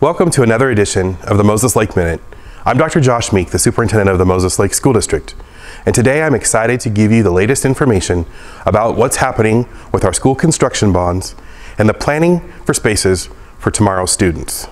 Welcome to another edition of the Moses Lake Minute. I'm Dr. Josh Meek, the superintendent of the Moses Lake School District. And today I'm excited to give you the latest information about what's happening with our school construction bonds and the planning for spaces for tomorrow's students.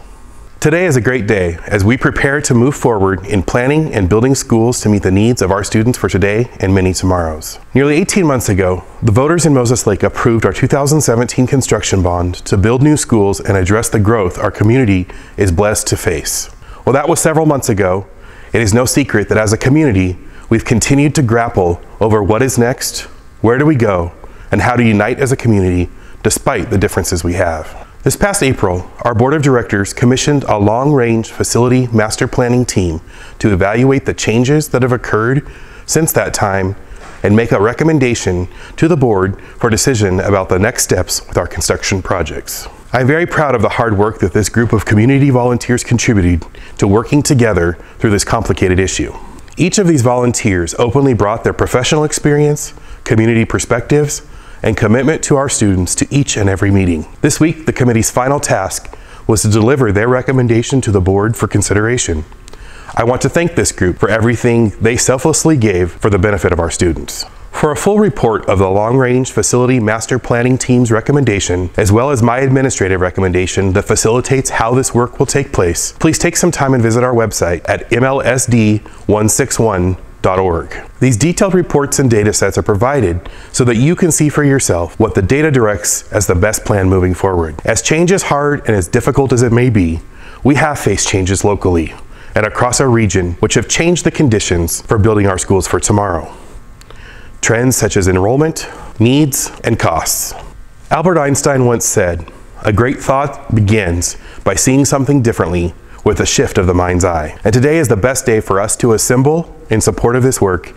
Today is a great day as we prepare to move forward in planning and building schools to meet the needs of our students for today and many tomorrows. Nearly 18 months ago, the voters in Moses Lake approved our 2017 construction bond to build new schools and address the growth our community is blessed to face. Well, that was several months ago. It is no secret that as a community, we've continued to grapple over what is next, where do we go, and how to unite as a community despite the differences we have. This past April, our Board of Directors commissioned a long-range facility master planning team to evaluate the changes that have occurred since that time and make a recommendation to the board for decision about the next steps with our construction projects. I'm very proud of the hard work that this group of community volunteers contributed to working together through this complicated issue. Each of these volunteers openly brought their professional experience, community perspectives, and commitment to our students to each and every meeting. This week, the committee's final task was to deliver their recommendation to the board for consideration. I want to thank this group for everything they selflessly gave for the benefit of our students. For a full report of the long-range facility master planning team's recommendation, as well as my administrative recommendation that facilitates how this work will take place, please take some time and visit our website at mlsd161.org. These detailed reports and data sets are provided so that you can see for yourself what the data directs as the best plan moving forward. As change is hard and as difficult as it may be, we have faced changes locally and across our region which have changed the conditions for building our schools for tomorrow. Trends such as enrollment, needs, and costs. Albert Einstein once said, "A great thought begins by seeing something differently with a shift of the mind's eye." And today is the best day for us to assemble in support of this work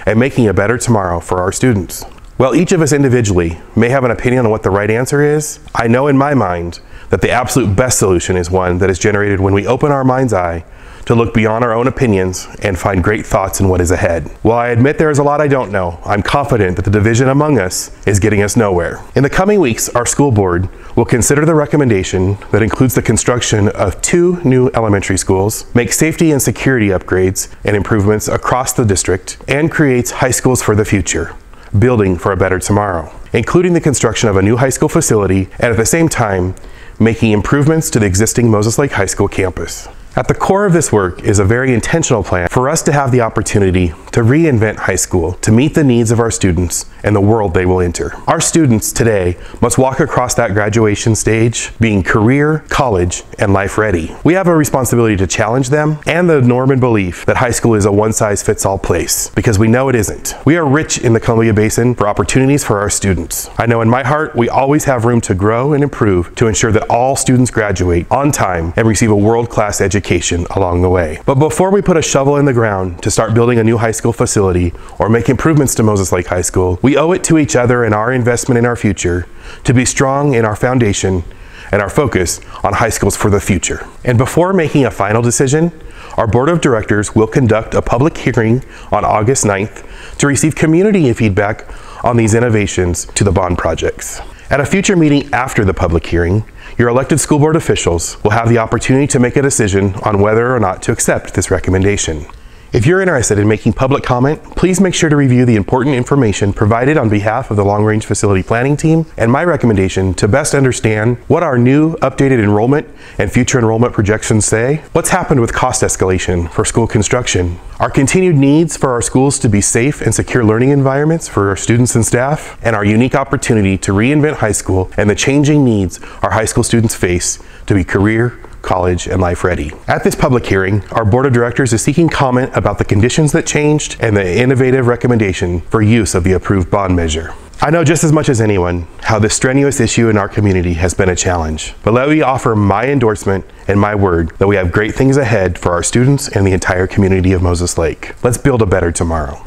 and making a better tomorrow for our students. While each of us individually may have an opinion on what the right answer is, I know in my mind that the absolute best solution is one that is generated when we open our mind's eye to look beyond our own opinions and find great thoughts in what is ahead. While I admit there is a lot I don't know, I'm confident that the division among us is getting us nowhere. In the coming weeks, our school board will consider the recommendation that includes the construction of 2 new elementary schools, make safety and security upgrades and improvements across the district, and creates high schools for the future, building for a better tomorrow, including the construction of a new high school facility and at the same time making improvements to the existing Moses Lake High School campus. At the core of this work is a very intentional plan for us to have the opportunity to reinvent high school to meet the needs of our students and the world they will enter. Our students today must walk across that graduation stage being career, college, and life ready. We have a responsibility to challenge them and the norm and belief that high school is a one-size-fits-all place, because we know it isn't. We are rich in the Columbia Basin for opportunities for our students. I know in my heart we always have room to grow and improve to ensure that all students graduate on time and receive a world-class education along the way. But before we put a shovel in the ground to start building a new high school facility or make improvements to Moses Lake High School, we owe it to each other and our investment in our future to be strong in our foundation and our focus on high schools for the future. And before making a final decision, our Board of Directors will conduct a public hearing on August 9th to receive community feedback on these innovations to the bond projects. At a future meeting after the public hearing, your elected school board officials will have the opportunity to make a decision on whether or not to accept this recommendation. If you're interested in making public comment, please make sure to review the important information provided on behalf of the Long Range Facility Planning Team and my recommendation to best understand what our new updated enrollment and future enrollment projections say, what's happened with cost escalation for school construction, our continued needs for our schools to be safe and secure learning environments for our students and staff, and our unique opportunity to reinvent high school and the changing needs our high school students face to be career, college, and life ready. At this public hearing, our Board of Directors is seeking comment about the conditions that changed and the innovative recommendation for use of the approved bond measure. I know just as much as anyone how this strenuous issue in our community has been a challenge, but let me offer my endorsement and my word that we have great things ahead for our students and the entire community of Moses Lake. Let's build a better tomorrow.